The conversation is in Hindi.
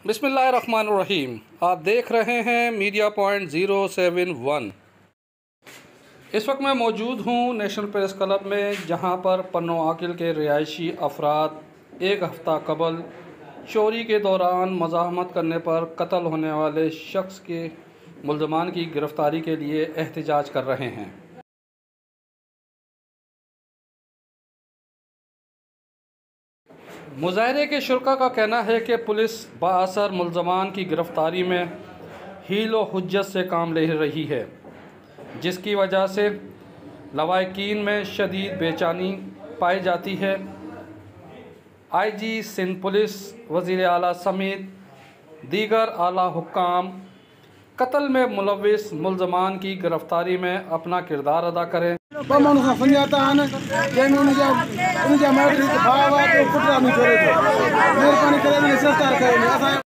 बिस्मिल्लाहिर्रहमानिर्रहीम। आप देख रहे हैं मीडिया पॉइंट 071। इस वक्त मैं मौजूद हूँ नेशनल प्रेस क्लब में, जहाँ पर पन्नो आकिल के रिहायशी अफराद एक हफ़्ता कबल चोरी के दौरान मज़ाहमत करने पर कत्ल होने वाले शख्स के मुल्ज़मान की गिरफ़्तारी के लिए एहतजाज कर रहे हैं। मुज़ाहरे के शुरका का कहना है कि पुलिस बाअसर मुल्ज़मान की गिरफ़्तारी में हील व हुज्जत से काम ले रही है, जिसकी वजह से लवाहिकीन में शदीद बेचैनी पाई जाती है। IG सिंध पुलिस, वज़ीर आला समेत दीगर आला हुक्काम कत्ल में मुलव्विस मुल्ज़मान की गिरफ़्तारी में अपना किरदार अदा करें।